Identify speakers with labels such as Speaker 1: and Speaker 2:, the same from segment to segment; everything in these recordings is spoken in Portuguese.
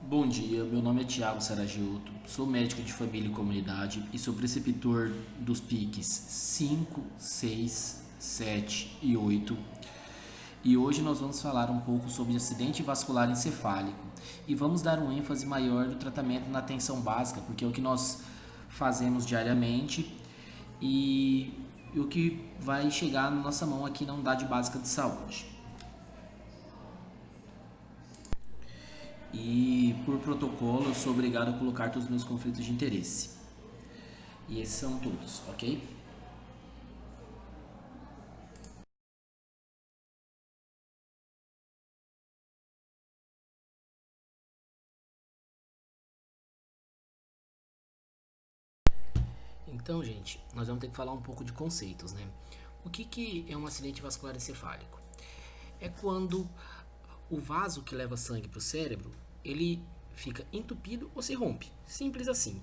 Speaker 1: Bom dia, meu nome é Tiago Saragiotto, sou médico de família e comunidade e sou preceptor dos PICs 5, 6, 7 e 8. E hoje nós vamos falar um pouco sobre acidente vascular encefálico e vamos dar um ênfase maior do tratamento na atenção básica, porque é o que nós fazemos diariamente e o que vai chegar na nossa mão aqui na unidade básica de saúde. E por protocolo eu sou obrigado a colocar todos os meus conflitos de interesse. E esses são todos, ok? Então, gente, nós vamos ter que falar um pouco de conceitos, né? O que é um acidente vascular encefálico? É quando o vaso que leva sangue para o cérebro, ele fica entupido ou se rompe. Simples assim.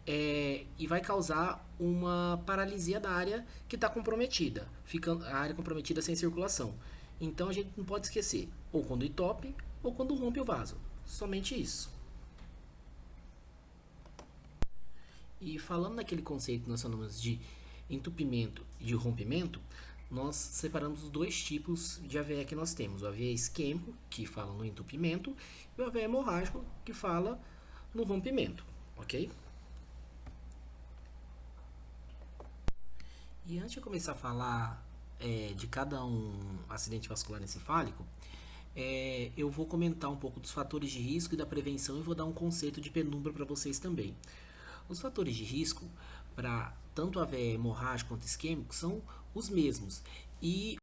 Speaker 1: E vai causar uma paralisia da área que está comprometida. Fica a área comprometida sem circulação. Então a gente não pode esquecer, ou quando entope, ou quando rompe o vaso. Somente isso. E falando naquele conceito que nós chamamos de entupimento e de rompimento, nós separamos os dois tipos de AVE que nós temos. O AVE isquêmico, que fala no entupimento, e o AVE hemorrágico, que fala no rompimento, ok? E antes de começar a falar de cada um acidente vascular encefálico, eu vou comentar um pouco dos fatores de risco e da prevenção e vou dar um conceito de penumbra para vocês também. Os fatores de risco para tanto AVE hemorrágico quanto isquêmico são os mesmos. E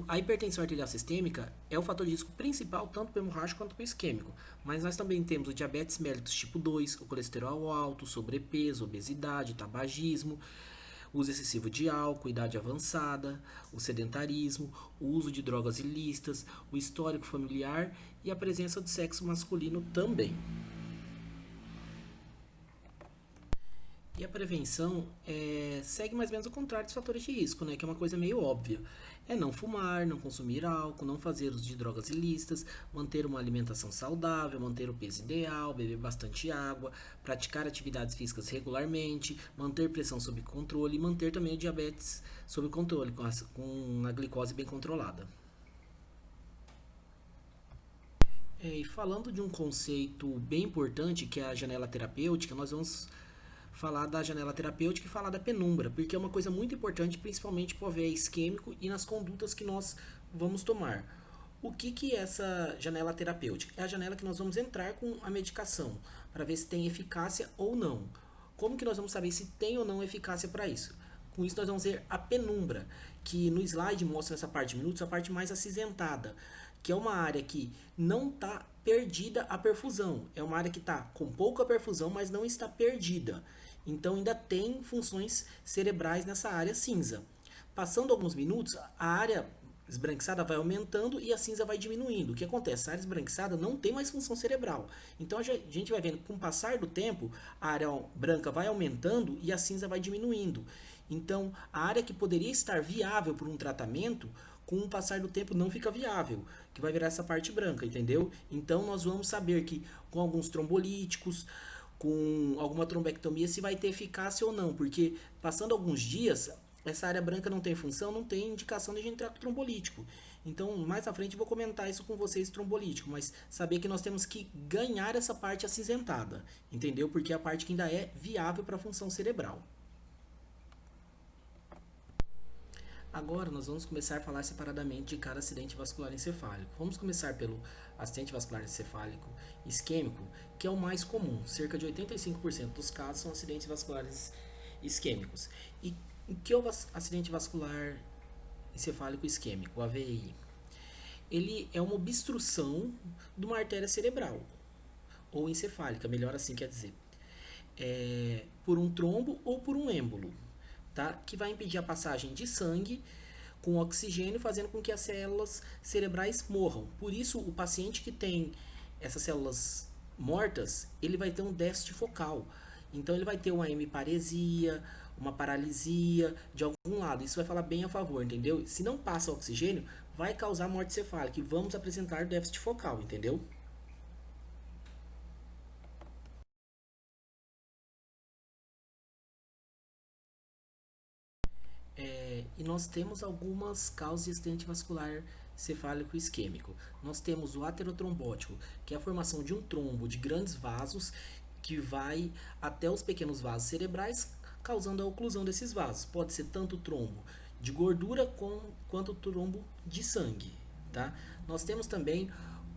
Speaker 1: a hipertensão arterial sistêmica é o fator de risco principal tanto para o hemorrágico quanto para o isquêmico. Mas nós também temos o diabetes mellitus tipo 2, o colesterol alto, sobrepeso, obesidade, tabagismo, uso excessivo de álcool, idade avançada, o sedentarismo, o uso de drogas ilícitas, o histórico familiar e a presença do sexo masculino também. E a prevenção segue mais ou menos o contrário dos fatores de risco, né? Que é uma coisa meio óbvia. É não fumar, não consumir álcool, não fazer uso de drogas ilícitas, manter uma alimentação saudável, manter o peso ideal, beber bastante água, praticar atividades físicas regularmente, manter pressão sob controle e manter também o diabetes sob controle, com a glicose bem controlada. E falando de um conceito bem importante, que é a janela terapêutica, nós vamos falar da janela terapêutica e falar da penumbra, porque é uma coisa muito importante, principalmente para o AVE isquêmico e nas condutas que nós vamos tomar. O que é essa janela terapêutica? É a janela que nós vamos entrar com a medicação, para ver se tem eficácia ou não. Como que nós vamos saber se tem ou não eficácia para isso? Com isso nós vamos ver a penumbra, que no slide mostra essa parte de minutos, a parte mais acinzentada, que é uma área que não está perdida a perfusão. É uma área que está com pouca perfusão, mas não está perdida. Então ainda tem funções cerebrais nessa área cinza. Passando alguns minutos, a área esbranquiçada vai aumentando e a cinza vai diminuindo. O que acontece? A área esbranquiçada não tem mais função cerebral. Então a gente vai vendo que com o passar do tempo, a área branca vai aumentando e a cinza vai diminuindo. Então a área que poderia estar viável por um tratamento, com o passar do tempo não fica viável, que vai virar essa parte branca, entendeu? Então nós vamos saber que com alguns trombolíticos, com alguma trombectomia, se vai ter eficácia ou não, porque passando alguns dias, essa área branca não tem função, não tem indicação de a gente entrar com trombolítico. Então, mais à frente eu vou comentar isso com vocês, trombolítico, mas saber que nós temos que ganhar essa parte acinzentada, entendeu? Porque é a parte que ainda é viável para a função cerebral. Agora nós vamos começar a falar separadamente de cada acidente vascular encefálico. Vamos começar pelo acidente vascular encefálico isquêmico, que é o mais comum. Cerca de 85% dos casos são acidentes vasculares isquêmicos. E o que é o acidente vascular encefálico isquêmico, o AVI? Ele é uma obstrução de uma artéria cerebral, ou encefálica, melhor assim quer dizer, por um trombo ou por um êmbolo, tá? Que vai impedir a passagem de sangue com oxigênio, fazendo com que as células cerebrais morram. Por isso, o paciente que tem essas células mortas, ele vai ter um déficit focal. Então, ele vai ter uma hemiparesia, uma paralisia de algum lado. Isso vai falar bem a favor, entendeu? Se não passa oxigênio, vai causar morte cefálica e vamos apresentar déficit focal, entendeu? E nós temos algumas causas de acidente vascular cefálico isquêmico. Nós temos o aterotrombótico, que é a formação de um trombo de grandes vasos que vai até os pequenos vasos cerebrais, causando a oclusão desses vasos. Pode ser tanto trombo de gordura quanto trombo de sangue, tá? Nós temos também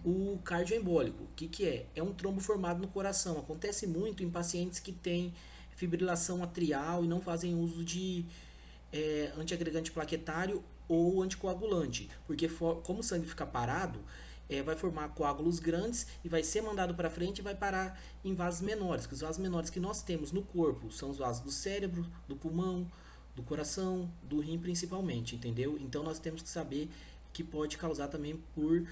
Speaker 1: o cardioembólico. O que é? É um trombo formado no coração. Acontece muito em pacientes que têm fibrilação atrial e não fazem uso de antiagregante plaquetário ou anticoagulante, porque como o sangue fica parado, vai formar coágulos grandes e vai ser mandado para frente e vai parar em vasos menores. Que os vasos menores que nós temos no corpo são os vasos do cérebro, do pulmão, do coração, do rim principalmente, entendeu? Então nós temos que saber que pode causar também por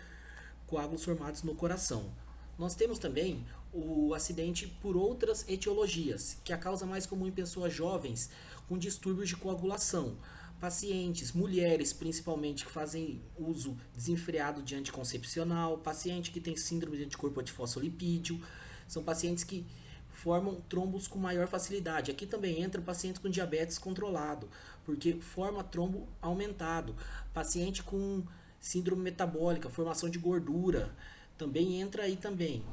Speaker 1: coágulos formados no coração. Nós temos também o acidente por outras etiologias, que é a causa mais comum em pessoas jovens com distúrbios de coagulação. Pacientes, mulheres principalmente, que fazem uso desenfreado de anticoncepcional, paciente que tem síndrome de anticorpo antifosfolipídio, são pacientes que formam trombos com maior facilidade. Aqui também entra pacientes com diabetes controlado, porque forma trombo aumentado. Paciente com síndrome metabólica, formação de gordura, também entra aí também.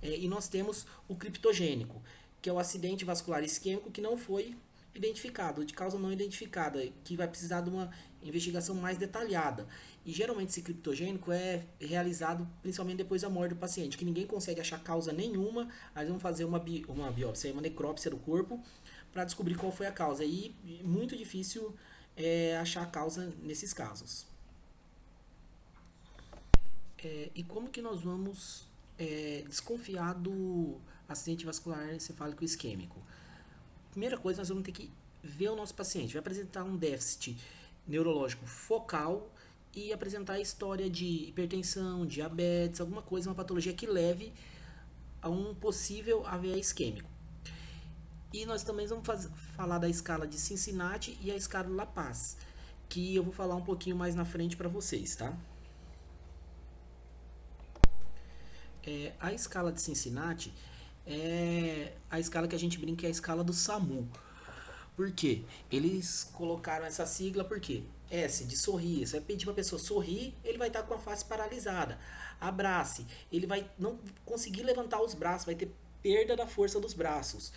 Speaker 1: E nós temos o criptogênico, que é o acidente vascular isquêmico que não foi identificado, de causa não identificada, que vai precisar de uma investigação mais detalhada. E geralmente esse criptogênico é realizado principalmente depois da morte do paciente, que ninguém consegue achar causa nenhuma, aí vão fazer uma biópsia, uma necrópsia do corpo, para descobrir qual foi a causa. E muito difícil achar a causa nesses casos. E como que nós vamos desconfiar do acidente vascular encefálico isquêmico? Primeira coisa, nós vamos ter que ver o nosso paciente. Vai apresentar um déficit neurológico focal e apresentar a história de hipertensão, diabetes, alguma coisa, uma patologia que leve a um possível AVE isquêmico. E nós também vamos falar da escala de Cincinnati e a escala de La Paz, que eu vou falar um pouquinho mais na frente para vocês, tá? A escala de Cincinnati é a escala que a gente brinca, é a escala do SAMU. Por quê? Eles colocaram essa sigla porque S de sorrir. Você vai pedir para a pessoa sorrir, ele vai estar com a face paralisada. Abrace, ele vai não conseguir levantar os braços, vai ter perda da força dos braços.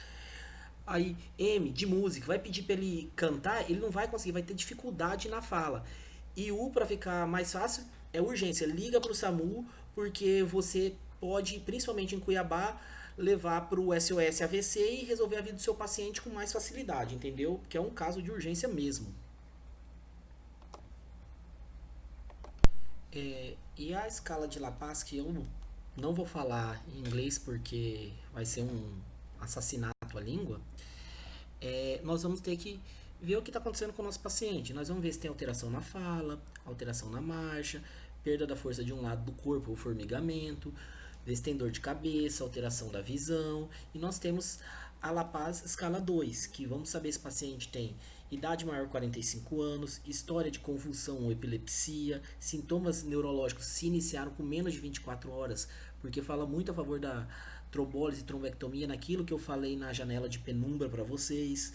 Speaker 1: Aí, M de música, vai pedir para ele cantar, ele não vai conseguir, vai ter dificuldade na fala. E U, para ficar mais fácil, é urgência. Liga para o SAMU, porque você pode, principalmente em Cuiabá, levar para o SOS AVC e resolver a vida do seu paciente com mais facilidade, entendeu? Que é um caso de urgência mesmo. E a escala de La Paz, que eu não vou falar em inglês porque vai ser um assassinato à língua, nós vamos ter que ver o que está acontecendo com o nosso paciente. Nós vamos ver se tem alteração na fala, alteração na marcha, perda da força de um lado do corpo, ou formigamento, ver se tem dor de cabeça, alteração da visão. E nós temos a La Paz escala 2, que vamos saber se o paciente tem idade maior de 45 anos, história de convulsão ou epilepsia, sintomas neurológicos se iniciaram com menos de 24 horas, porque fala muito a favor da trombólise e trombectomia naquilo que eu falei na janela de penumbra para vocês.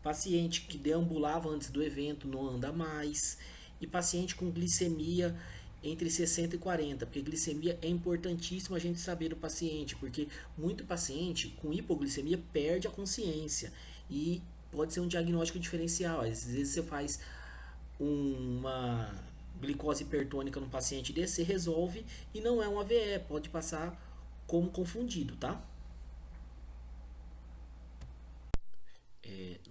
Speaker 1: Paciente que deambulava antes do evento não anda mais. E paciente com glicemia entre 60 e 40, porque glicemia é importantíssimo a gente saber do paciente, porque muito paciente com hipoglicemia perde a consciência e pode ser um diagnóstico diferencial. Às vezes você faz uma glicose hipertônica no paciente desse, você resolve e não é um AVE, pode passar como confundido, tá?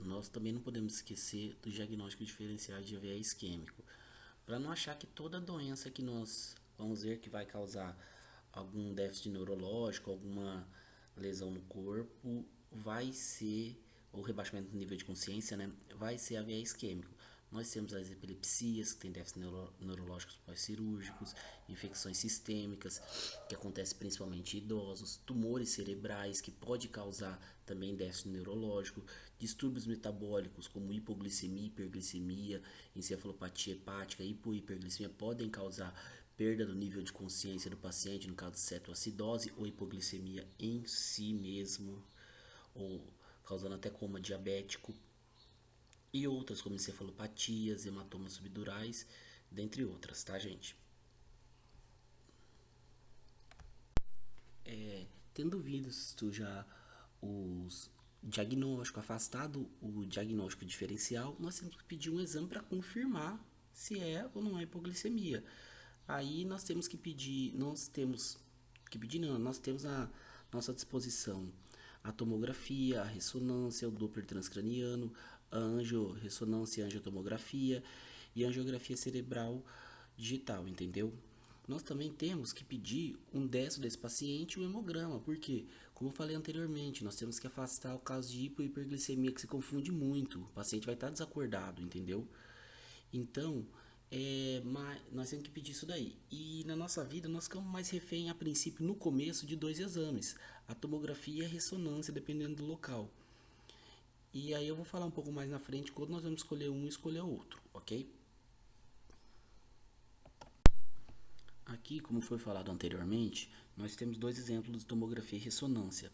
Speaker 1: Nós também não podemos esquecer do diagnóstico diferencial de AVE isquêmico, para não achar que toda doença que nós vamos ver que vai causar algum déficit neurológico, alguma lesão no corpo, vai ser, ou rebaixamento do nível de consciência, né, vai ser AVE isquêmico. Nós temos as epilepsias, que tem déficits neurológicos pós-cirúrgicos, infecções sistêmicas, que acontecem principalmente em idosos, tumores cerebrais, que pode causar também déficit neurológico, distúrbios metabólicos, como hipoglicemia, hiperglicemia, encefalopatia hepática, hipohiperglicemia, podem causar perda do nível de consciência do paciente, no caso de cetoacidose ou hipoglicemia em si mesmo, ou causando até coma diabético. e outras como encefalopatias, hematomas subdurais, dentre outras, tá, gente? Tendo visto já os diagnóstico afastado, o diagnóstico diferencial, nós temos que pedir um exame para confirmar se é ou não é hipoglicemia. Aí nós temos à nossa disposição a tomografia, a ressonância, o Doppler transcraniano, a angiorressonância e angiotomografia e a angiografia cerebral digital, entendeu? Nós também temos que pedir um destro desse paciente e um hemograma, porque, como eu falei anteriormente, nós temos que afastar o caso de hipo e hiperglicemia, que se confunde muito. O paciente vai estar desacordado, entendeu? Então, nós temos que pedir isso daí. E na nossa vida, nós ficamos mais refém, a princípio, no começo, de dois exames: a tomografia e a ressonância, dependendo do local. E aí eu vou falar um pouco mais na frente quando nós vamos escolher um e escolher outro, ok? Aqui, como foi falado anteriormente, nós temos dois exemplos de tomografia e ressonância.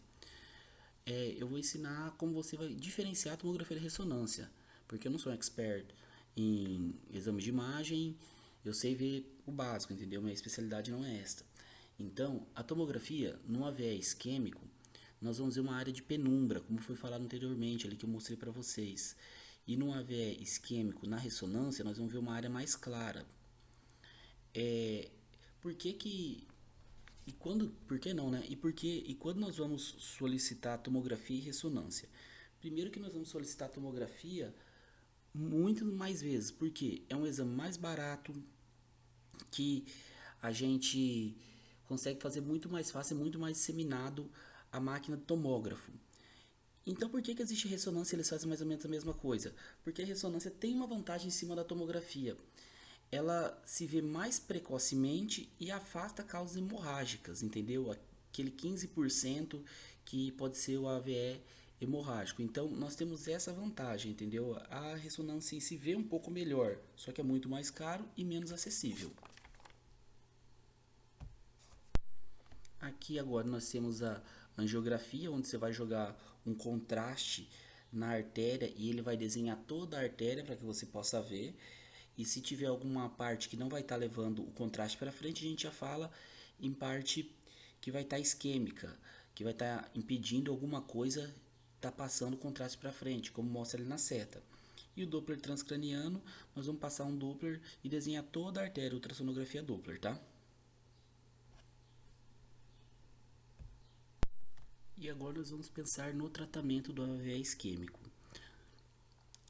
Speaker 1: Eu vou ensinar como você vai diferenciar a tomografia e ressonância, porque eu não sou um expert em exames de imagem, eu sei ver o básico, entendeu? Minha especialidade não é esta. Então, a tomografia, no AVE isquêmico, nós vamos ver uma área de penumbra, como foi falado anteriormente, ali que eu mostrei para vocês. E no AVE isquêmico, na ressonância, nós vamos ver uma área mais clara. Por que que por que não, né? E quando nós vamos solicitar tomografia e ressonância? Primeiro que nós vamos solicitar tomografia muito mais vezes, porque é um exame mais barato, que a gente consegue fazer muito mais fácil, muito mais disseminado a máquina de tomógrafo. Então, por que existe ressonância e eles fazem mais ou menos a mesma coisa? Porque a ressonância tem uma vantagem em cima da tomografia. Ela se vê mais precocemente e afasta causas hemorrágicas, entendeu? Aquele 15% que pode ser o AVE hemorrágico. Então, nós temos essa vantagem, entendeu? A ressonância em se vê um pouco melhor, só que é muito mais caro e menos acessível. Aqui agora nós temos a angiografia, onde você vai jogar um contraste na artéria e ele vai desenhar toda a artéria para que você possa ver. E se tiver alguma parte que não vai estar levando o contraste para frente, a gente já fala em parte que vai estar isquêmica, que vai estar impedindo alguma coisa tá passando o contraste para frente, como mostra ali na seta. E o Doppler transcraniano, nós vamos passar um Doppler e desenhar toda a artéria, ultrassonografia Doppler, tá? E agora nós vamos pensar no tratamento do AVE isquêmico.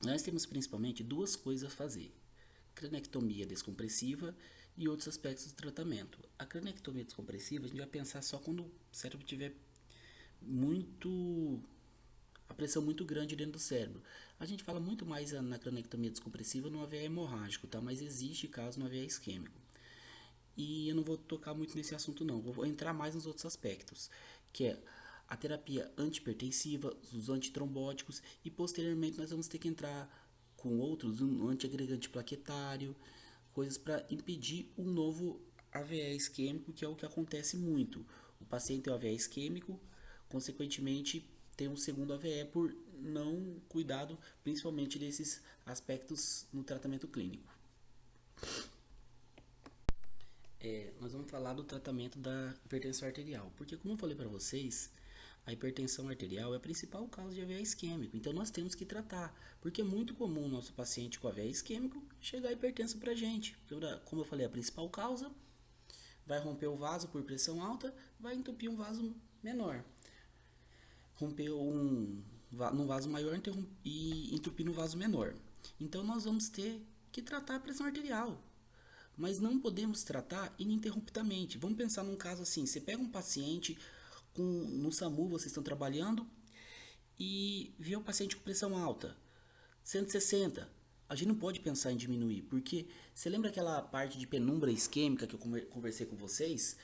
Speaker 1: Nós temos principalmente duas coisas a fazer: cranectomia descompressiva e outros aspectos do tratamento. A cranectomia descompressiva a gente vai pensar só quando o cérebro tiver muito a pressão muito grande dentro do cérebro. A gente fala muito mais na cranectomia descompressiva no AVE hemorrágico, tá? Mas existe caso no AVE isquêmico. E eu não vou tocar muito nesse assunto não, vou entrar mais nos outros aspectos, que é a terapia antipertensiva, os antitrombóticos e posteriormente nós vamos ter que entrar com outros, um antiagregante plaquetário, coisas para impedir um novo AVE isquêmico, que é o que acontece muito. O paciente tem o AVE isquêmico, consequentemente tem um segundo AVE por não cuidado, principalmente desses aspectos no tratamento clínico. Nós vamos falar do tratamento da hipertensão arterial, porque como eu falei para vocês, a hipertensão arterial é a principal causa de AVE isquêmico, então nós temos que tratar, porque é muito comum o nosso paciente com AVE isquêmico chegar hipertenso para a gente, como eu falei, a principal causa vai romper o vaso por pressão alta, vai entupir um vaso menor, romper num vaso maior e entupir no vaso menor. Então nós vamos ter que tratar a pressão arterial, mas não podemos tratar ininterruptamente. Vamos pensar num caso assim: você pega um paciente no SAMU, vocês estão trabalhando e vê o paciente com pressão alta, 160. A gente não pode pensar em diminuir, porque você lembra aquela parte de penumbra isquêmica que eu conversei com vocês?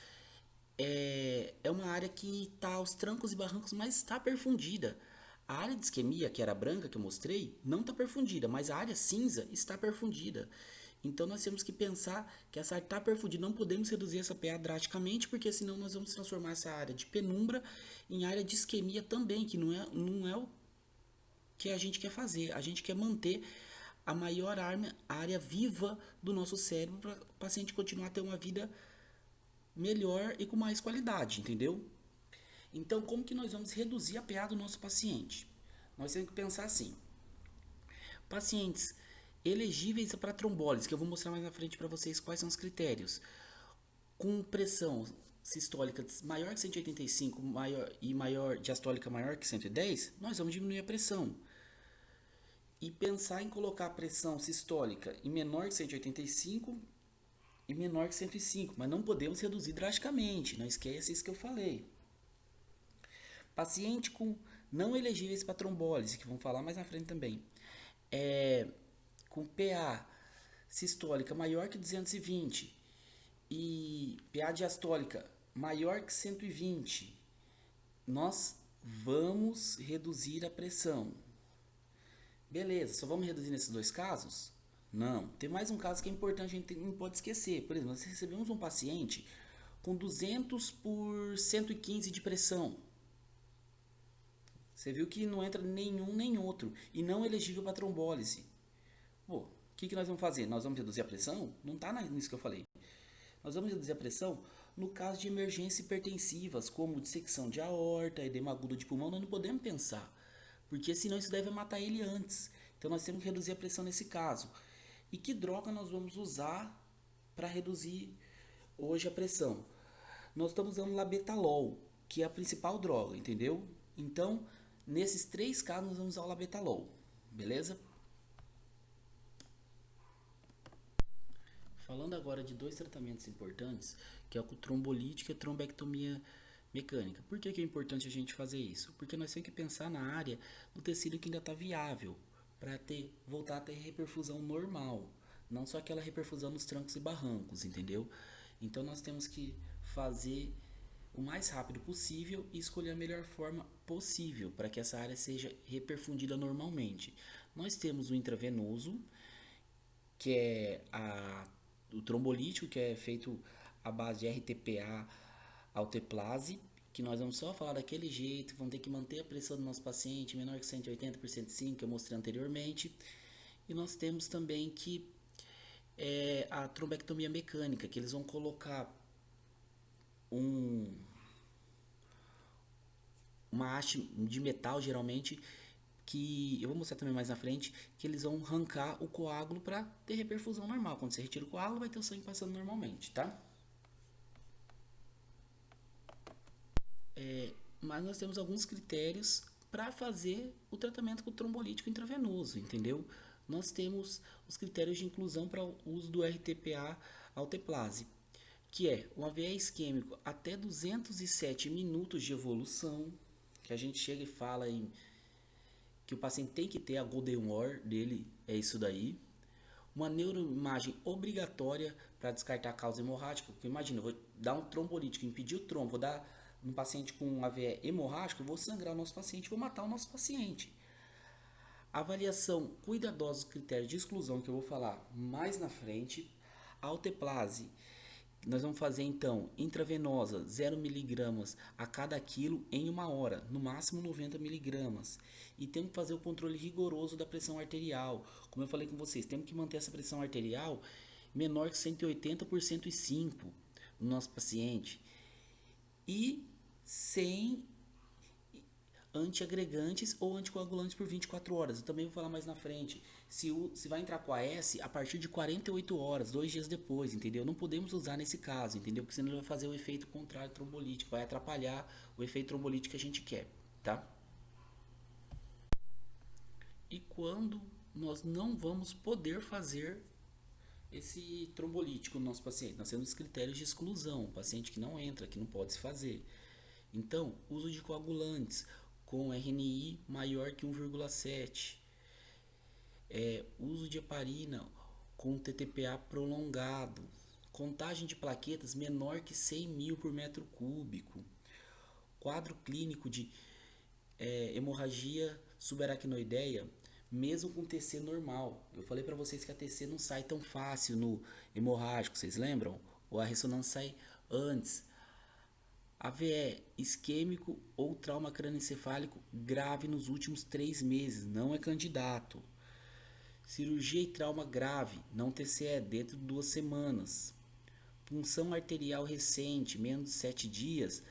Speaker 1: É uma área que está aos trancos e barrancos, mas está perfundida. A área de isquemia, que era branca que eu mostrei, não está perfundida, mas a área cinza está perfundida. Então nós temos que pensar que essa área está perfundida. Não podemos reduzir essa PA drasticamente, porque senão nós vamos transformar essa área de penumbra em área de isquemia também, que não é o que a gente quer fazer. A gente quer manter a maior área viva do nosso cérebro para o paciente continuar a ter uma vida melhor e com mais qualidade, entendeu? Então, como que nós vamos reduzir a PA do nosso paciente? Nós temos que pensar assim: pacientes elegíveis para trombólise, que eu vou mostrar mais na frente para vocês quais são os critérios, com pressão sistólica maior que 185 maior diastólica maior que 110, nós vamos diminuir a pressão. E pensar em colocar a pressão sistólica em menor que 185 e menor que 105, mas não podemos reduzir drasticamente, não esqueça isso que eu falei. Paciente com não elegíveis para trombólise, que vamos falar mais na frente também, com PA sistólica maior que 220 e PA diastólica maior que 120, nós vamos reduzir a pressão. Beleza, só vamos reduzir nesses dois casos? Não. Tem mais um caso que é importante, a gente não pode esquecer. Por exemplo, nós recebemos um paciente com 200 por 115 de pressão. Você viu que não entra nenhum nem outro e não elegível para trombólise. Pô, o que nós vamos fazer? Nós vamos reduzir a pressão? Não está nisso que eu falei. Nós vamos reduzir a pressão no caso de emergências hipertensivas, como dissecção de aorta, edema agudo de pulmão, nós não podemos pensar, porque senão isso deve matar ele antes. Então nós temos que reduzir a pressão nesse caso. E que droga nós vamos usar para reduzir hoje a pressão? Nós estamos usando labetalol, que é a principal droga, entendeu? Então, nesses três casos nós vamos usar o labetalol, beleza? Falando agora de dois tratamentos importantes, que é o trombolítico e a trombectomia mecânica. Por que é importante a gente fazer isso? Porque nós temos que pensar na área do tecido que ainda está viável, para voltar a ter reperfusão normal, não só aquela reperfusão nos trancos e barrancos, entendeu? Então nós temos que fazer o mais rápido possível e escolher a melhor forma possível para que essa área seja reperfundida normalmente. Nós temos o intravenoso, que é o trombolítico, que é feito à base de RTPA alteplase, que nós vamos só falar daquele jeito, vamos ter que manter a pressão do nosso paciente menor que 180 por 105, que eu mostrei anteriormente. E nós temos também que a trombectomia mecânica, que eles vão colocar uma haste de metal, geralmente, que eu vou mostrar também mais na frente, que eles vão arrancar o coágulo para ter reperfusão normal. Quando você retira o coágulo, vai ter o sangue passando normalmente, tá? Mas nós temos alguns critérios para fazer o tratamento com o trombolítico intravenoso, entendeu? Nós temos os critérios de inclusão para o uso do RTPA alteplase, que é um AVE isquêmico até 207 minutos de evolução, que a gente chega e fala que o paciente tem que ter a Golden War dele, é isso daí. Uma neuroimagem obrigatória para descartar a causa hemorrágica, porque imagina, eu vou dar um trombolítico, impedir o trombo, vou dar um paciente com um AVE hemorrágico, eu vou sangrar o nosso paciente, vou matar o nosso paciente. Avaliação cuidadosa dos critérios de exclusão, que eu vou falar mais na frente. A alteplase, nós vamos fazer então intravenosa 0 mg a cada quilo em 1 hora, no máximo 90 mg. E temos que fazer o controle rigoroso da pressão arterial. Como eu falei com vocês, temos que manter essa pressão arterial menor que 180 por 105 no nosso paciente. E sem antiagregantes ou anticoagulantes por 24 horas. Eu também vou falar mais na frente. Se vai entrar com AS a partir de 48 horas, 2 dias depois, entendeu? Não podemos usar nesse caso, entendeu? Porque senão ele vai fazer o efeito contrário trombolítico, vai atrapalhar o efeito trombolítico que a gente quer, tá? E quando nós não vamos poder fazer esse trombolítico no nosso paciente? Nós temos os critérios de exclusão, o paciente que não entra, que não pode se fazer. Então, uso de coagulantes com RNI maior que 1,7. Uso de heparina com TTPA prolongado. Contagem de plaquetas menor que 100 mil por metro cúbico. Quadro clínico de hemorragia subaracnoideia, mesmo com TC normal. Eu falei para vocês que a TC não sai tão fácil no hemorrágico, vocês lembram? Ou a ressonância sai antes.
Speaker 2: AVE isquêmico ou trauma crânioencefálico grave nos últimos 3 meses, não é candidato. Cirurgia e trauma grave, não TCE, dentro de 2 semanas. Punção arterial recente, menos de 7 dias,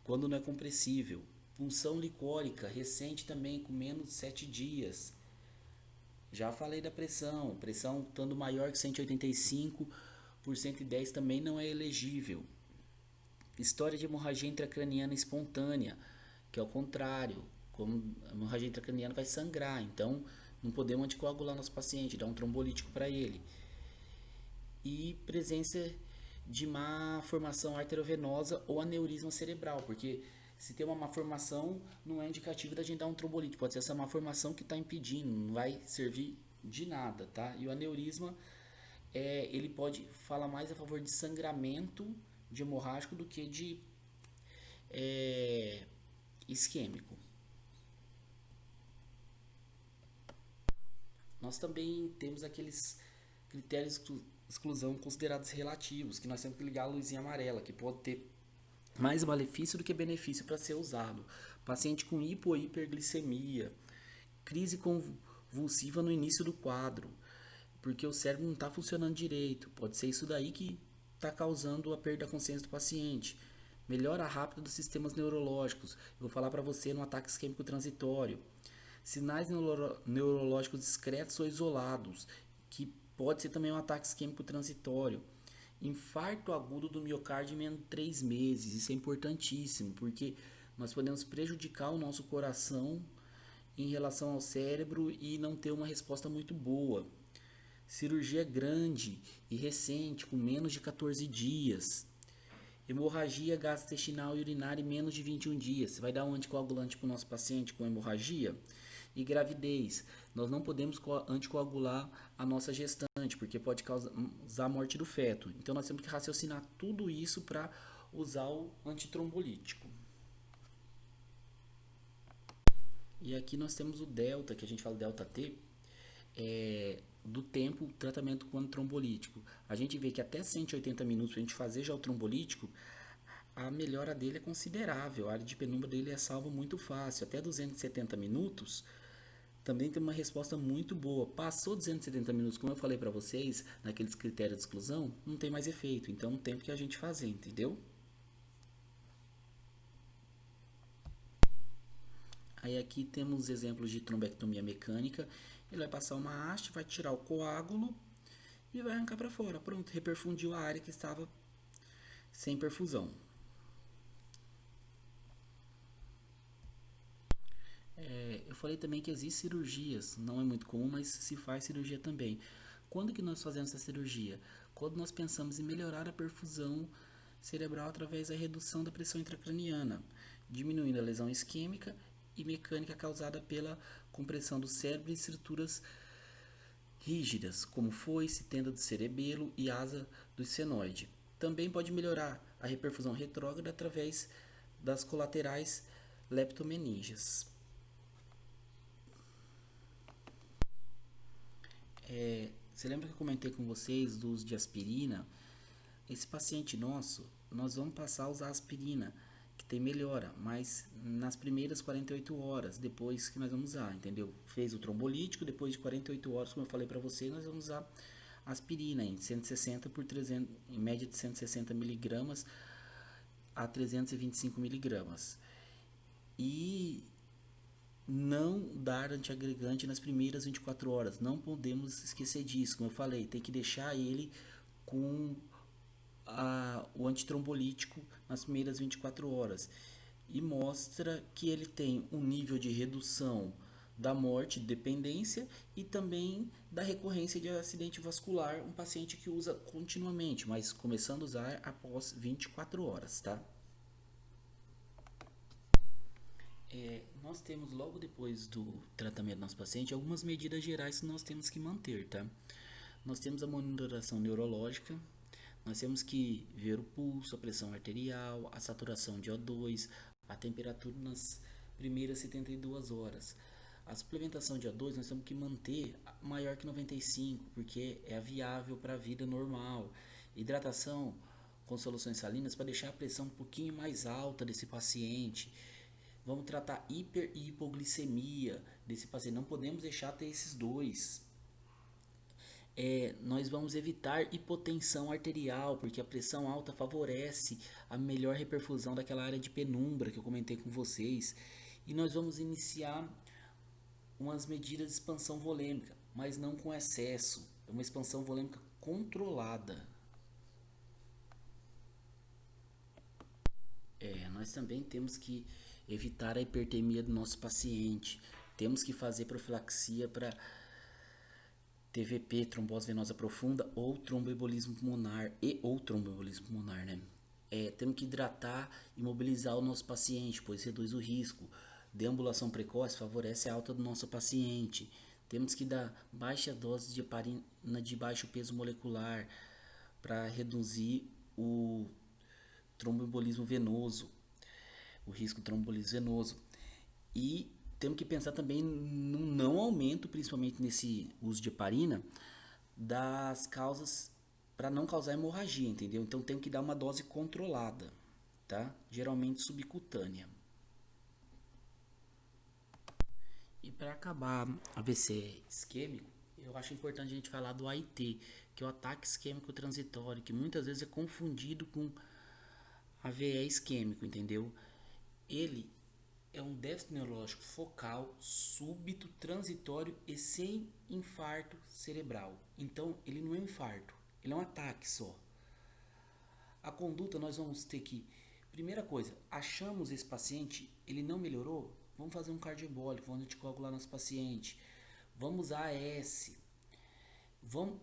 Speaker 2: quando não é compressível. Punção licórica recente também com menos de 7 dias. Já falei da pressão, pressão estando maior que 185 por 110 também não é elegível. História de hemorragia intracraniana espontânea, que é o contrário, como a hemorragia intracraniana vai sangrar, então não podemos anticoagular nosso paciente, dar um trombolítico para ele. E presença de má formação arteriovenosa ou aneurisma cerebral, porque se tem uma má formação, não é indicativo da gente dar um trombolítico, pode ser essa má formação que está impedindo, não vai servir de nada, tá? E o aneurisma, ele pode falar mais a favor de sangramento de hemorrágico do que de é, isquêmico. Nós também temos aqueles critérios de exclusão considerados relativos, que nós temos que ligar a luzinha amarela, que pode ter mais malefício do que benefício para ser usado. Paciente com hipo ou hiperglicemia, crise convulsiva no início do quadro, porque o cérebro não está funcionando direito. Pode ser isso daí que está causando a perda da consciência do paciente. Melhora rápida dos sistemas neurológicos. Eu vou falar para você no ataque isquêmico transitório. Sinais neurológicos discretos ou isolados, que pode ser também um ataque isquêmico transitório. Infarto agudo do miocárdio em menos de 3 meses. Isso é importantíssimo, porque nós podemos prejudicar o nosso coração em relação ao cérebro e não ter uma resposta muito boa. Cirurgia grande e recente, com menos de 14 dias. Hemorragia gastrointestinal e urinária em menos de 21 dias. Você vai dar um anticoagulante para o nosso paciente com hemorragia? E gravidez. Nós não podemos anticoagular a nossa gestante, porque pode causar a morte do feto. Então nós temos que raciocinar tudo isso para usar o antitrombolítico. E aqui nós temos o delta, que a gente fala delta T, do tempo tratamento com trombolítico. A gente vê que até 180 minutos para a gente fazer já o trombolítico, a melhora dele é considerável, a área de penumbra dele é salva muito fácil. Até 270 minutos também tem uma resposta muito boa. Passou 270 minutos, como eu falei para vocês, naqueles critérios de exclusão, não tem mais efeito. Então, tem que a gente fazer, entendeu? Aí aqui temos exemplos de trombectomia mecânica. Ele vai passar uma haste, vai tirar o coágulo e vai arrancar para fora. Pronto, reperfundiu a área que estava sem perfusão. Eu falei também que existem cirurgias, não é muito comum, mas se faz cirurgia também. Quando que nós fazemos essa cirurgia? Quando nós pensamos em melhorar a perfusão cerebral através da redução da pressão intracraniana, diminuindo a lesão isquêmica e mecânica causada pela compressão do cérebro em estruturas rígidas, como foice, tenda do cerebelo e asa do senoide. Também pode melhorar a reperfusão retrógrada através das colaterais leptomeninges. Você lembra que eu comentei com vocês do uso de aspirina? Esse paciente nosso, nós vamos passar a usar aspirina, que tem melhora, mas nas primeiras 48 horas, depois que nós vamos usar, entendeu? Fez o trombolítico, depois de 48 horas, como eu falei para você, nós vamos usar aspirina em 160 por 300, em média de 160 miligramas a 325 miligramas. E não dar antiagregante nas primeiras 24 horas. Não podemos esquecer disso. Como eu falei, tem que deixar ele com o antitrombolítico nas primeiras 24 horas. E mostra que ele tem um nível de redução da morte, dependência e também da recorrência de acidente vascular, um paciente que usa continuamente, mas começando a usar após 24 horas, tá? Nós temos logo depois do tratamento do nosso paciente algumas medidas gerais que nós temos que manter, tá? Nós temos a monitoração neurológica, nós temos que ver o pulso, a pressão arterial, a saturação de O2, a temperatura nas primeiras 72 horas. A suplementação de O2 nós temos que manter maior que 95, porque é viável para a vida normal. Hidratação com soluções salinas para deixar a pressão um pouquinho mais alta desse paciente. Vamos tratar hiper e hipoglicemia desse paciente. Não podemos deixar ter esses dois. Nós vamos evitar hipotensão arterial, porque a pressão alta favorece a melhor reperfusão daquela área de penumbra que eu comentei com vocês. E nós vamos iniciar umas medidas de expansão volêmica, mas não com excesso. É uma expansão volêmica controlada. Nós também temos que evitar a hipertermia do nosso paciente. Temos que fazer profilaxia para TVP, trombose venosa profunda ou tromboembolismo pulmonar né? Temos que hidratar e mobilizar o nosso paciente, pois reduz o risco. Deambulação precoce favorece a alta do nosso paciente. Temos que dar baixa dose de heparina de baixo peso molecular para reduzir o tromboembolismo venoso, o risco de tromboembolismo venoso. E temos que pensar também no não aumento, principalmente nesse uso de heparina, das causas para não causar hemorragia, entendeu? Então temos que dar uma dose controlada, tá? Geralmente subcutânea. E para acabar AVC isquêmico, eu acho importante a gente falar do AIT, que é o ataque isquêmico transitório, que muitas vezes é confundido com AVE isquêmico, entendeu? Ele é um déficit neurológico focal, súbito, transitório e sem infarto cerebral. Então, ele não é um infarto, ele é um ataque só. A conduta nós vamos ter que, primeira coisa, achamos esse paciente, ele não melhorou, vamos fazer um cardioembólico, vamos anticoagular nosso paciente, vamos usar AS,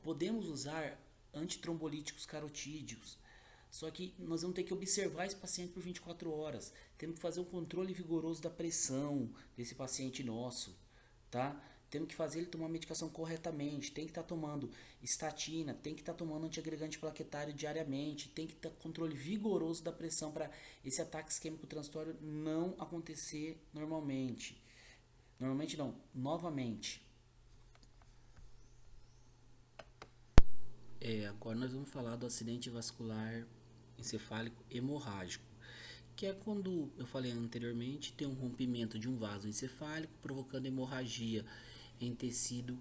Speaker 2: podemos usar antitrombolíticos carotídeos. Só que nós vamos ter que observar esse paciente por 24 horas. Temos que fazer um controle vigoroso da pressão desse paciente nosso, tá? Temos que fazer ele tomar a medicação corretamente. Tem que estar tomando estatina, tem que estar tomando antiagregante plaquetário diariamente, tem que ter controle vigoroso da pressão para esse ataque isquêmico transitório não acontecer normalmente. Normalmente não, novamente. Agora nós vamos falar do acidente vascular encefálico hemorrágico, que é quando, eu falei anteriormente, tem um rompimento de um vaso encefálico provocando hemorragia em tecido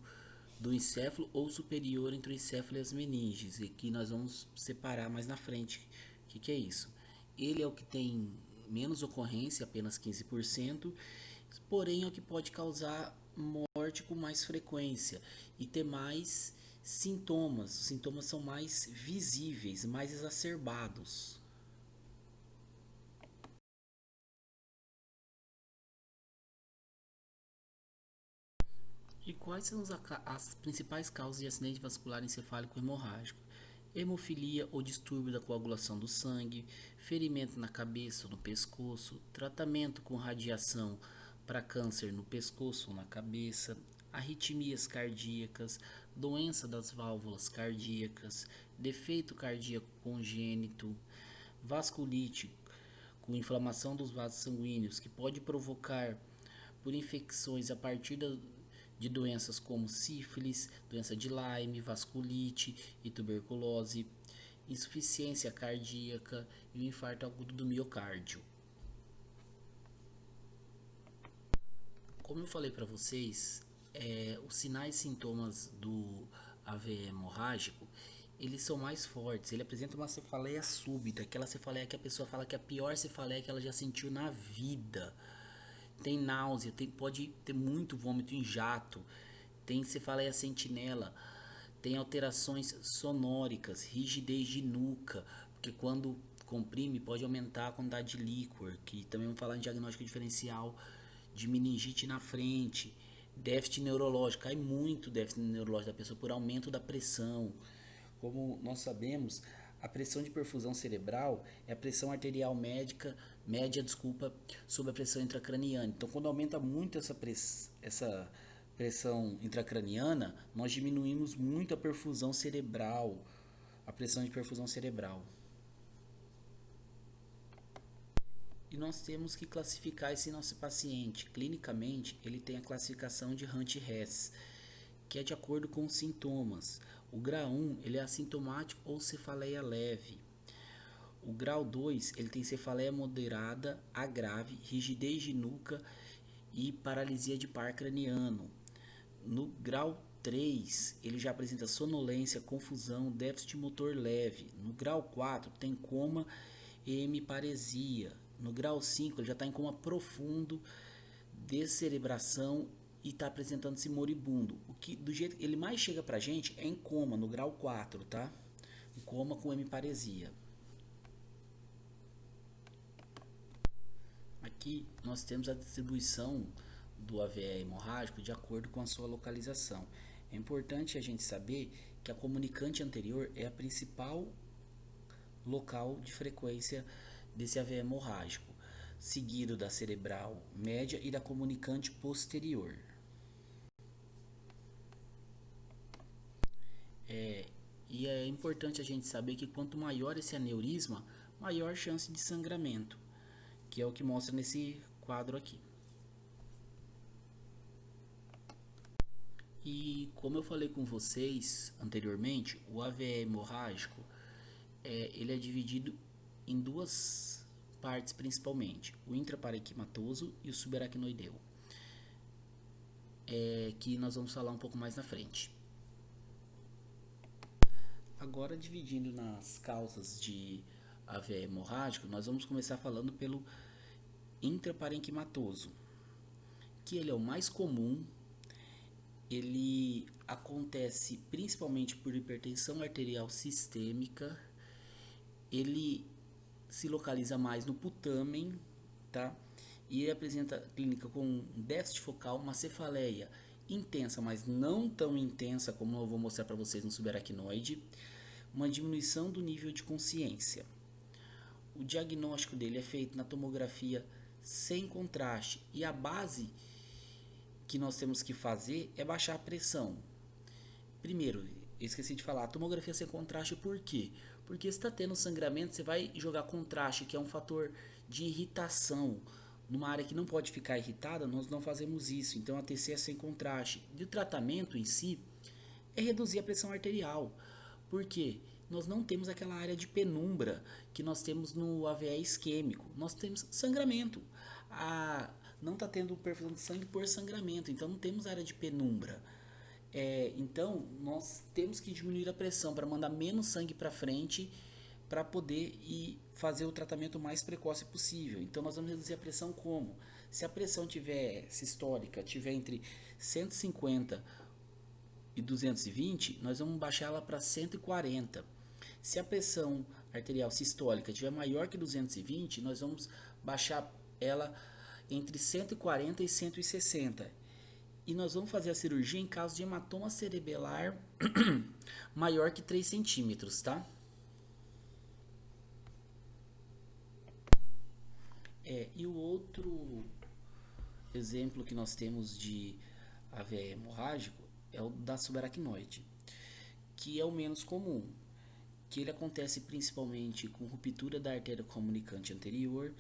Speaker 2: do encéfalo ou superior entre o encéfalo e as meninges, e que nós vamos separar mais na frente. O que é isso? Ele é o que tem menos ocorrência, apenas 15%, porém é o que pode causar morte com mais frequência e ter mais sintomas. Os sintomas são mais visíveis, mais exacerbados. E quais são as principais causas de acidente vascular encefálico hemorrágico? Hemofilia ou distúrbio da coagulação do sangue, ferimento na cabeça ou no pescoço, tratamento com radiação para câncer no pescoço ou na cabeça, arritmias cardíacas, doença das válvulas cardíacas, defeito cardíaco congênito, vasculite com inflamação dos vasos sanguíneos, que pode provocar por infecções a partir de doenças como sífilis, doença de Lyme, vasculite e tuberculose, insuficiência cardíaca e o infarto agudo do miocárdio. Como eu falei para vocês, os sinais e sintomas do AVE hemorrágico, eles são mais fortes. Ele apresenta uma cefaleia súbita, aquela cefaleia que a pessoa fala que é a pior cefaleia que ela já sentiu na vida. Tem náusea, pode ter muito vômito em jato, tem cefaleia sentinela, tem alterações sonóricas, rigidez de nuca, porque quando comprime pode aumentar a quantidade de líquor, que também vamos falar em diagnóstico diferencial de meningite na frente, déficit neurológico, cai muito o déficit neurológico da pessoa por aumento da pressão. Como nós sabemos, a pressão de perfusão cerebral é a pressão arterial média, sobre a pressão intracraniana. Então, quando aumenta muito essa pressão intracraniana, nós diminuímos muito a perfusão cerebral, a pressão de perfusão cerebral. E nós temos que classificar esse nosso paciente. Clinicamente, ele tem a classificação de Hunt-Hess, que é de acordo com os sintomas. O grau 1, ele é assintomático ou cefaleia leve. O grau 2 ele tem cefaleia moderada a grave, rigidez de nuca e paralisia de par craniano. No grau 3, ele já apresenta sonolência, confusão, déficit motor leve. No grau 4, tem coma e hemiparesia. No grau 5, ele já está em coma profundo, descerebração e está apresentando-se moribundo. O que do jeito ele mais chega pra gente é em coma, no grau 4, tá? Em coma com hemiparesia. Aqui nós temos a distribuição do AVE hemorrágico de acordo com a sua localização. É importante a gente saber que a comunicante anterior é a principal local de frequência desse AVE hemorrágico, seguido da cerebral média e da comunicante posterior. E é importante a gente saber que quanto maior esse aneurisma, maior chance de sangramento, que é o que mostra nesse quadro aqui. E como eu falei com vocês anteriormente, o AVE hemorrágico ele é dividido em duas partes principalmente, o intraparenquimatoso e o subaracnoideu, que nós vamos falar um pouco mais na frente. Agora, dividindo nas causas de AVE hemorrágico, nós vamos começar falando pelo intraparenquimatoso, que ele é o mais comum. Ele acontece principalmente por hipertensão arterial sistêmica. Ele se localiza mais no putamen, tá? E ele apresenta clínica com déficit focal, uma cefaleia intensa, mas não tão intensa como eu vou mostrar para vocês no subaracnoide, uma diminuição do nível de consciência. O diagnóstico dele é feito na tomografia sem contraste e a base que nós temos que fazer é baixar a pressão. Primeiro, eu esqueci de falar, a tomografia sem contraste por quê? Porque se está tendo sangramento, você vai jogar contraste, que é um fator de irritação. Numa área que não pode ficar irritada, nós não fazemos isso. Então a TC é sem contraste. E o tratamento em si é reduzir a pressão arterial. Por quê? Nós não temos aquela área de penumbra que nós temos no AVE isquêmico. Nós temos sangramento. Não está tendo perfusão de sangue por sangramento, então não temos área de penumbra. Então nós temos que diminuir a pressão para mandar menos sangue para frente para poder ir fazer o tratamento mais precoce possível. Então nós vamos reduzir a pressão como? Se a pressão sistólica tiver entre 150 e 220, nós vamos baixar ela para 140. Se a pressão arterial sistólica tiver maior que 220, nós vamos baixar ela entre 140 e 160. E nós vamos fazer a cirurgia em caso de hematoma cerebelar maior que 3 centímetros, tá? E o outro exemplo que nós temos de AVE hemorrágico é o da subaracnoide, que é o menos comum, que ele acontece principalmente com ruptura da artéria comunicante anterior.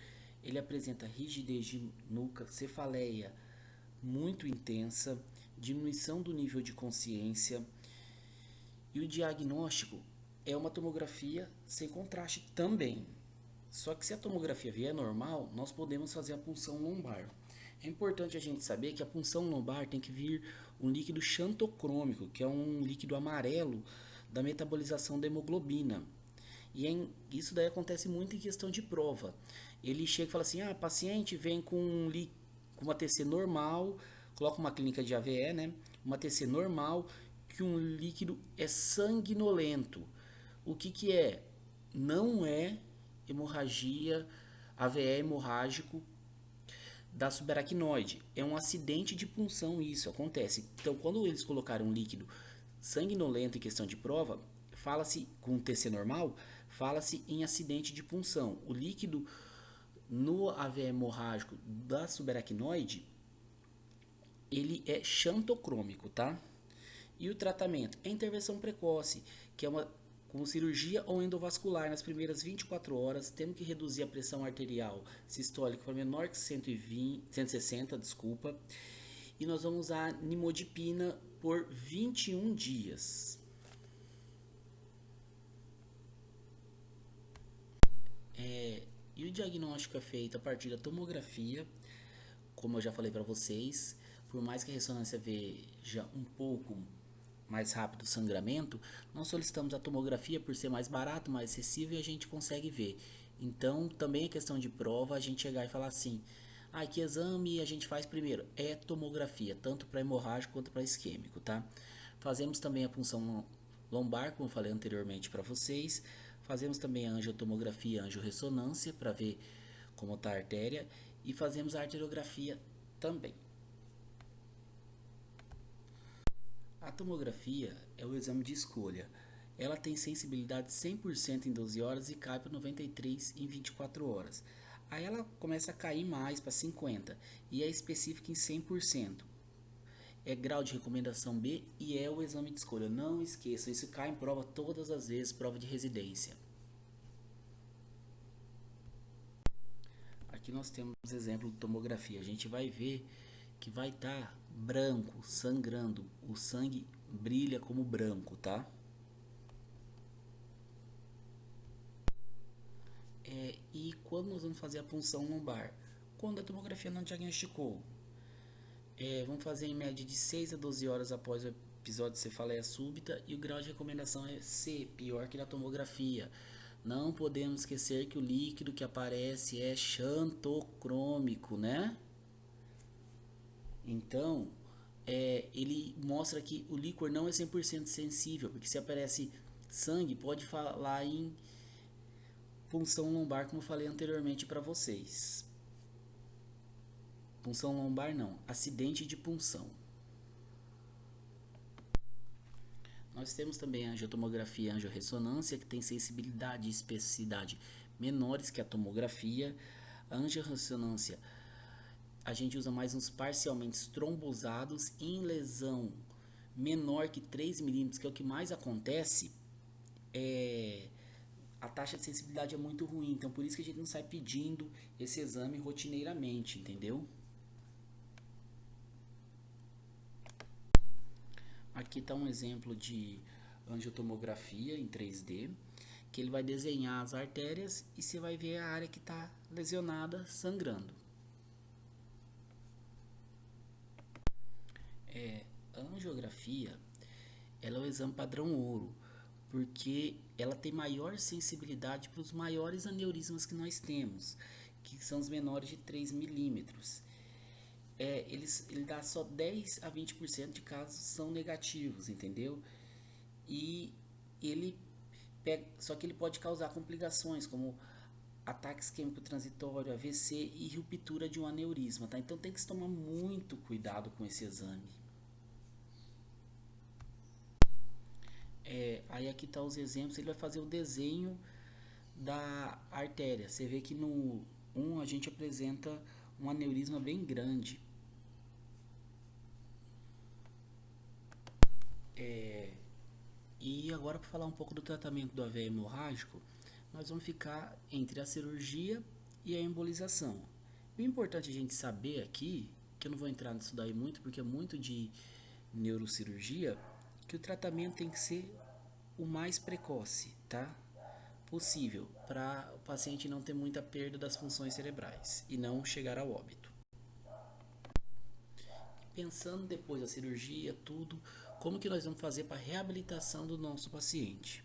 Speaker 2: Ele apresenta rigidez de nuca, cefaleia muito intensa, diminuição do nível de consciência, e o diagnóstico é uma tomografia sem contraste também. Só que se a tomografia vier normal, nós podemos fazer a punção lombar. É importante a gente saber que a punção lombar tem que vir um líquido xantocrômico, que é um líquido amarelo da metabolização da hemoglobina. E isso daí acontece muito em questão de prova. Ele chega e fala assim, paciente vem com uma TC normal, coloca uma clínica de AVE, né? Uma TC normal, que um líquido é sanguinolento. O que é? Não é hemorragia, AVE hemorrágico da subaracnoide. É um acidente de punção, isso acontece. Então, quando eles colocaram um líquido sanguinolento em questão de prova, fala-se, com TC normal, fala-se em acidente de punção. O líquido no AVE hemorrágico da subaracnoide, ele é xantocrômico, tá? E o tratamento é intervenção precoce, que é com cirurgia ou endovascular nas primeiras 24 horas. Temos que reduzir a pressão arterial sistólica para menor que 160, desculpa. E nós vamos usar nimodipina por 21 dias. E o diagnóstico é feito a partir da tomografia, como eu já falei para vocês. Por mais que a ressonância veja um pouco mais rápido o sangramento, nós solicitamos a tomografia por ser mais barato, mais acessível, e a gente consegue ver. Então, também é questão de prova a gente chegar e falar assim: ah, que exame a gente faz primeiro? É tomografia, tanto para hemorrágico quanto para isquêmico, tá? Fazemos também a punção lombar, como eu falei anteriormente para vocês. Fazemos também a angiotomografia, angiorressonância para ver como está a artéria, e fazemos a arteriografia também. A tomografia é o exame de escolha. Ela tem sensibilidade 100% em 12 horas e cai para 93% em 24 horas. Aí ela começa a cair mais para 50% e é específica em 100%. É grau de recomendação B e é o exame de escolha. Não esqueçam, isso cai em prova todas as vezes, prova de residência. Aqui nós temos exemplo de tomografia. A gente vai ver que vai estar branco, sangrando. O sangue brilha como branco, tá? E quando nós vamos fazer a punção lombar? Quando a tomografia não diagnosticou. Vamos fazer em média de 6 a 12 horas após o episódio de cefaleia súbita, e o grau de recomendação é C, pior que na tomografia. Não podemos esquecer que o líquido que aparece é xantocrômico, né? Então, ele mostra que o líquor não é 100% sensível, porque se aparece sangue, pode falar em punção lombar, como eu falei anteriormente para vocês. Punção lombar não, acidente de punção. Nós temos também a angiotomografia e a angiorressonância, que tem sensibilidade e especificidade menores que a tomografia. A angiorressonância a gente usa mais uns parcialmente trombosados em lesão menor que 3 milímetros, que é o que mais acontece. A taxa de sensibilidade é muito ruim, então por isso que a gente não sai pedindo esse exame rotineiramente, entendeu? Aqui está um exemplo de angiotomografia em 3D, que ele vai desenhar as artérias e você vai ver a área que está lesionada sangrando. A angiografia, ela é o exame padrão ouro, porque ela tem maior sensibilidade para os maiores aneurismas que nós temos, que são os menores de 3 milímetros. Ele dá só 10 a 20% de casos são negativos, entendeu? E ele pega, só que ele pode causar complicações como ataque isquêmico transitório, AVC e ruptura de um aneurisma, tá? Então tem que se tomar muito cuidado com esse exame. Aí aqui tá os exemplos, ele vai fazer o desenho da artéria. Você vê que no 1 a gente apresenta um aneurisma bem grande. E agora, para falar um pouco do tratamento do AVE hemorrágico, nós vamos ficar entre a cirurgia e a embolização. O importante a gente saber aqui, que eu não vou entrar nisso daí muito, porque é muito de neurocirurgia, que o tratamento tem que ser o mais precoce, tá? Possível, para o paciente não ter muita perda das funções cerebrais e não chegar ao óbito. Pensando depois da cirurgia, tudo, como que nós vamos fazer para a reabilitação do nosso paciente?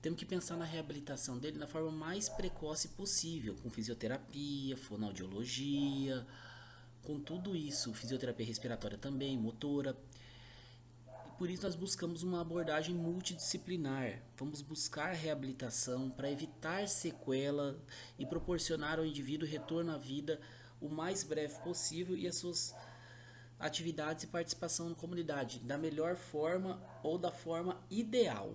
Speaker 2: Temos que pensar na reabilitação dele da forma mais precoce possível, com fisioterapia, fonoaudiologia, com tudo isso, fisioterapia respiratória também, motora. E por isso nós buscamos uma abordagem multidisciplinar. Vamos buscar reabilitação para evitar sequela e proporcionar ao indivíduo retorno à vida o mais breve possível e as suas atividades e participação na comunidade da melhor forma ou da forma ideal.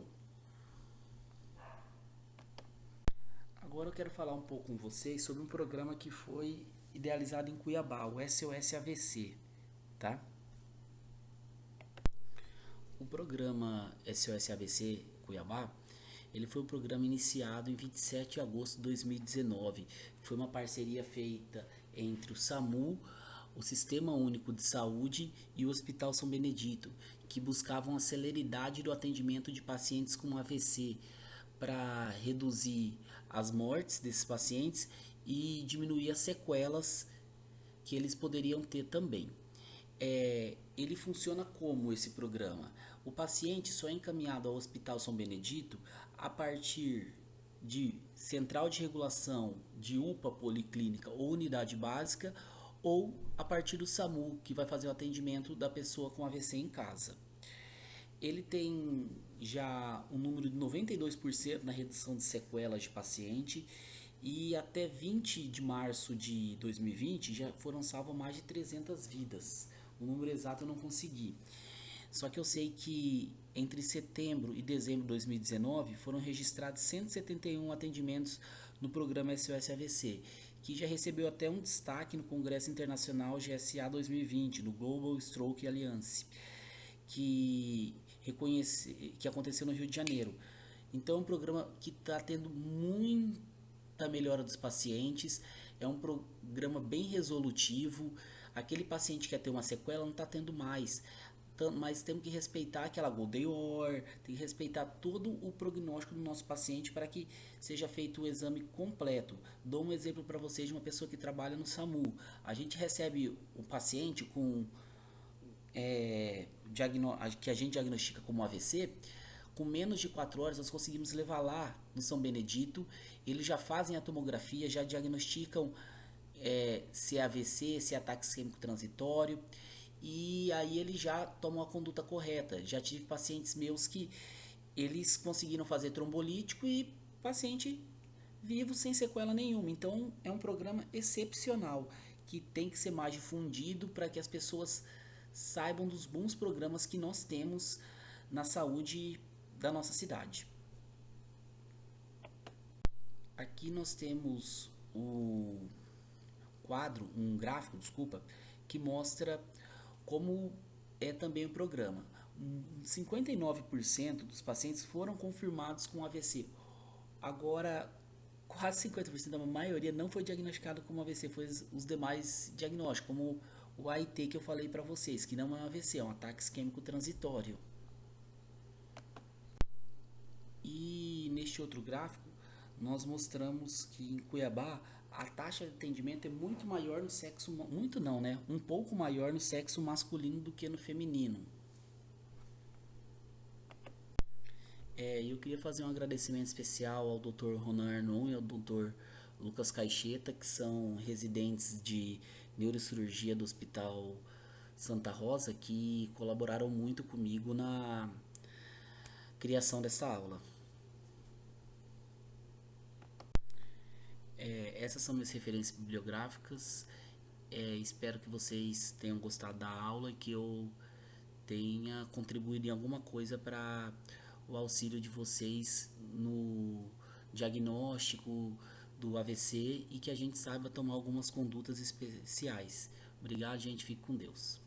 Speaker 2: Agora eu quero falar um pouco com vocês sobre um programa que foi idealizado em Cuiabá, o SOS AVC, tá? O programa SOS AVC Cuiabá, ele foi um programa iniciado em 27 de agosto de 2019. Foi uma parceria feita entre o SAMU, o Sistema Único de Saúde e o Hospital São Benedito, que buscavam a celeridade do atendimento de pacientes com AVC para reduzir as mortes desses pacientes e diminuir as sequelas que eles poderiam ter também. Ele funciona como esse programa? O paciente só é encaminhado ao Hospital São Benedito a partir de central de regulação de UPA policlínica ou unidade básica ou a partir do SAMU, que vai fazer o atendimento da pessoa com AVC em casa. Ele tem já um número de 92% na redução de sequelas de paciente e até 20 de março de 2020 já foram salvas mais de 300 vidas. O número exato eu não consegui. Só que eu sei que entre setembro e dezembro de 2019 foram registrados 171 atendimentos no programa SOS AVC, que já recebeu até um destaque no Congresso Internacional GSA 2020, no Global Stroke Alliance, que aconteceu no Rio de Janeiro. Então é um programa que está tendo muita melhora dos pacientes, é um programa bem resolutivo. Aquele paciente que quer ter uma sequela não está tendo mais, mas temos que respeitar aquela Golden Hour, tem que respeitar todo o prognóstico do nosso paciente para que seja feito o exame completo. Dou um exemplo para vocês de uma pessoa que trabalha no SAMU. A gente recebe um paciente com que a gente diagnostica como AVC, com menos de 4 horas nós conseguimos levar lá no São Benedito, eles já fazem a tomografia, já diagnosticam se é AVC, se é ataque isquêmico transitório, e aí eles já tomam a conduta correta. Já tive pacientes meus que eles conseguiram fazer trombolítico e paciente vivo sem sequela nenhuma. Então é um programa excepcional que tem que ser mais difundido para que as pessoas saibam dos bons programas que nós temos na saúde da nossa cidade. Aqui nós temos um gráfico, desculpa, que mostra como é também o programa. 59% dos pacientes foram confirmados com AVC. Agora, quase 50% da maioria não foi diagnosticado como AVC, foi os demais diagnósticos, como o AIT que eu falei para vocês, que não é um AVC, é um ataque isquêmico transitório. E neste outro gráfico, nós mostramos que em Cuiabá a taxa de atendimento é muito maior no sexo, muito não, né? Um pouco maior no sexo masculino do que no feminino. Eu queria fazer um agradecimento especial ao Dr. Ronan Arnon e ao Dr. Lucas Caixeta, que são residentes de neurocirurgia do Hospital Santa Rosa, que colaboraram muito comigo na criação dessa aula. Essas são minhas referências bibliográficas. Espero que vocês tenham gostado da aula e que eu tenha contribuído em alguma coisa para o auxílio de vocês no diagnóstico do AVC e que a gente saiba tomar algumas condutas especiais. Obrigado, gente. Fique com Deus.